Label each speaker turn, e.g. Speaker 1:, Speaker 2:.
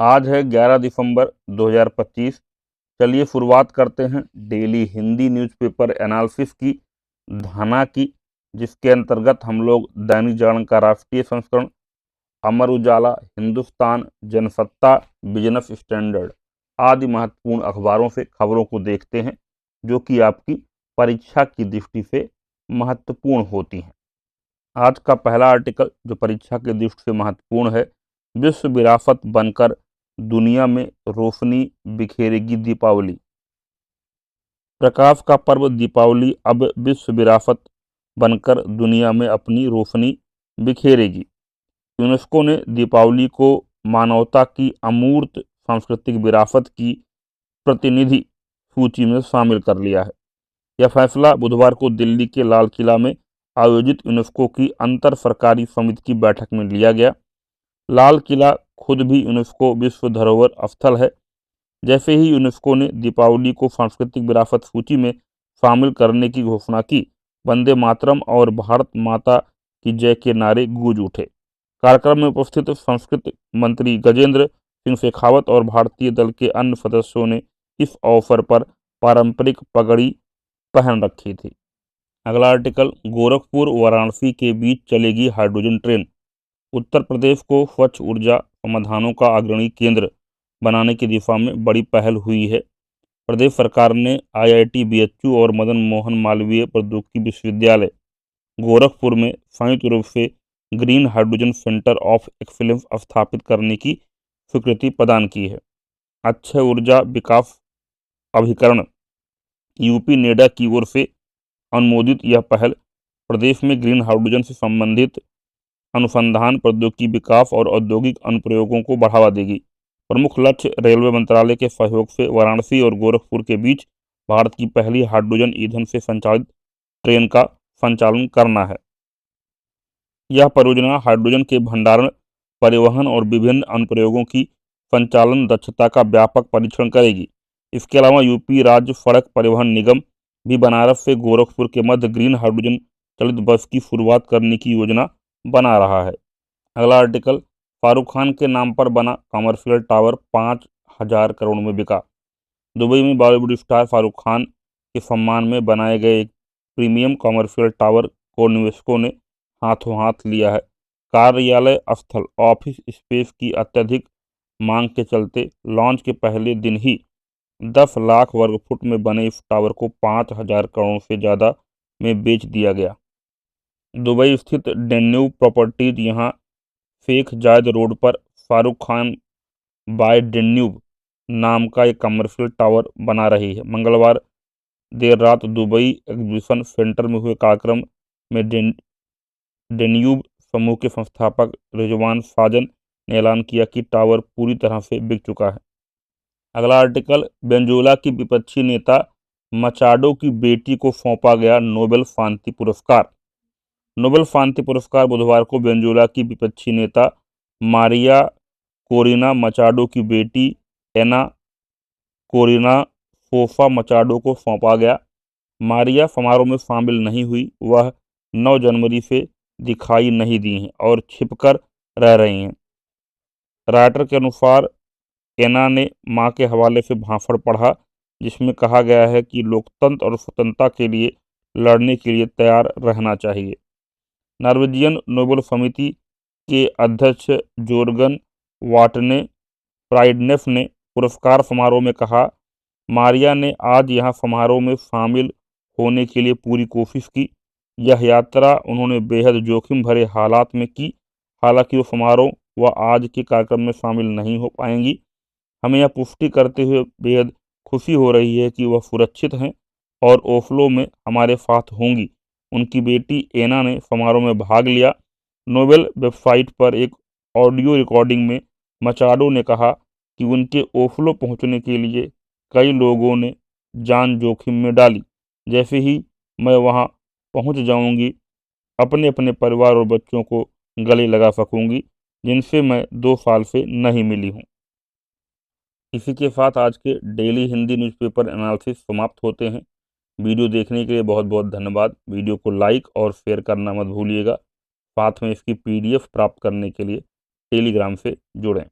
Speaker 1: आज है 11 दिसंबर 2025। चलिए शुरुआत करते हैं डेली हिंदी न्यूज़पेपर एनालिसिस की, धाना की, जिसके अंतर्गत हम लोग दैनिक जागरण का राष्ट्रीय संस्करण, अमर उजाला, हिंदुस्तान, जनसत्ता, बिजनेस स्टैंडर्ड आदि महत्वपूर्ण अखबारों से खबरों को देखते हैं जो कि आपकी परीक्षा की दृष्टि से महत्वपूर्ण होती हैं। आज का पहला आर्टिकल जो परीक्षा की दृष्टि से महत्वपूर्ण है, विश्व विरासत बनकर दुनिया में रोशनी बिखेरेगी दीपावली। प्रकाश का पर्व दीपावली अब विश्व विरासत बनकर दुनिया में अपनी रोशनी बिखेरेगी। यूनेस्को ने दीपावली को मानवता की अमूर्त सांस्कृतिक विरासत की प्रतिनिधि सूची में शामिल कर लिया है। यह फैसला बुधवार को दिल्ली के लाल किला में आयोजित यूनेस्को की अंतर सरकारी समिति की बैठक में लिया गया। लाल किला खुद भी यूनेस्को विश्व धरोहर स्थल है। जैसे ही यूनेस्को ने दीपावली को सांस्कृतिक विरासत सूची में शामिल करने की घोषणा की, वंदे मातरम और भारत माता की जय के नारे गूंज उठे। कार्यक्रम में उपस्थित संस्कृति मंत्री गजेंद्र सिंह शेखावत और भारतीय दल के अन्य सदस्यों ने इस अवसर पर पारंपरिक पगड़ी पहन रखी थी। अगला आर्टिकल, गोरखपुर वाराणसी के बीच चलेगी हाइड्रोजन ट्रेन। उत्तर प्रदेश को स्वच्छ ऊर्जा समाधानों का अग्रणी केंद्र बनाने की दिशा में बड़ी पहल हुई है। प्रदेश सरकार ने आईआईटी बीएचयू और मदन मोहन मालवीय प्रौद्योगिकी विश्वविद्यालय गोरखपुर में संयुक्त रूप से green hydrogen centre of excellence स्थापित करने की स्वीकृति प्रदान की है। अक्षय ऊर्जा विकास अभिकरण यूपी नेडा की ओर से अनुमोदित यह पहल प्रदेश में ग्रीन हाइड्रोजन से संबंधित अनुसंधान, प्रौद्योगिकी विकास और औद्योगिक अनुप्रयोगों को बढ़ावा देगी। प्रमुख लक्ष्य रेलवे मंत्रालय के सहयोग से वाराणसी और गोरखपुर के बीच भारत की पहली हाइड्रोजन ईंधन से संचालित ट्रेन का संचालन करना है। यह परियोजना हाइड्रोजन के भंडारण, परिवहन और विभिन्न अनुप्रयोगों की संचालन दक्षता का व्यापक परीक्षण करेगी। इसके अलावा यूपी राज्य सड़क परिवहन निगम भी बनारस से गोरखपुर के मध्य ग्रीन हाइड्रोजन चलित बस की शुरुआत करने की योजना बना रहा है। अगला आर्टिकल, शाहरुख खान के नाम पर बना कमर्शियल टावर 5,000 करोड़ में बिका। दुबई में बॉलीवुड स्टार शाहरुख खान के सम्मान में बनाए गए एक प्रीमियम कमर्शियल टावर को निवेशकों ने हाथों हाथ लिया है। कार्यालय स्थल ऑफिस स्पेस की अत्यधिक मांग के चलते लॉन्च के पहले दिन ही 10 लाख वर्ग फुट में बने इस टावर को 5,000 करोड़ से ज़्यादा में बेच दिया गया। दुबई स्थित डेन्यू प्रॉपर्टीज यहाँ शेख जायद रोड पर शाहरुख खान बाय डेन्यूब नाम का एक कमर्शियल टावर बना रही है। मंगलवार देर रात दुबई एग्जीबिशन सेंटर में हुए कार्यक्रम में डेन्यूब समूह के संस्थापक रिजवान साजन ने ऐलान किया कि टावर पूरी तरह से बिक चुका है। अगला आर्टिकल, वेनेजुएला की विपक्षी नेता मचाडो की बेटी को सौंपा गया नोबेल शांति पुरस्कार। नोबेल शांति पुरस्कार बुधवार को वेनेजुएला की विपक्षी नेता मारिया कोरिना मचाडो की बेटी एना कोरिना सोफा मचाडो को सौंपा गया। मारिया समारोह में शामिल नहीं हुई। वह 9 जनवरी से दिखाई नहीं दी हैं और छिपकर रह रही हैं। रायटर के अनुसार एना ने मां के हवाले से भाषण पढ़ा जिसमें कहा गया है कि लोकतंत्र और स्वतंत्रता के लिए लड़ने के लिए तैयार रहना चाहिए। नॉर्वेजियन नोबेल समिति के अध्यक्ष जोर्गन वाटने प्राइडनेफ ने पुरस्कार समारोह में कहा, मारिया ने आज यहाँ समारोह में शामिल होने के लिए पूरी कोशिश की। यह यात्रा उन्होंने बेहद जोखिम भरे हालात में की। हालांकि वो समारोह व आज के कार्यक्रम में शामिल नहीं हो पाएंगी। हमें यह पुष्टि करते हुए बेहद खुशी हो रही है कि वह सुरक्षित हैं और ओस्लो में हमारे साथ होंगी। उनकी बेटी एना ने समारोह में भाग लिया। नोबेल वेबसाइट पर एक ऑडियो रिकॉर्डिंग में मचाडो ने कहा कि उनके ओस्लो पहुंचने के लिए कई लोगों ने जान जोखिम में डाली। जैसे ही मैं वहां पहुंच जाऊंगी, अपने अपने परिवार और बच्चों को गले लगा सकूंगी जिनसे मैं 2 साल से नहीं मिली हूं। इसी के साथ आज के डेली हिंदी न्यूज़पेपर एनालिसिस समाप्त होते हैं। वीडियो देखने के लिए बहुत बहुत धन्यवाद। वीडियो को लाइक और शेयर करना मत भूलिएगा। साथ में इसकी पीडीएफ प्राप्त करने के लिए टेलीग्राम से जुड़ें।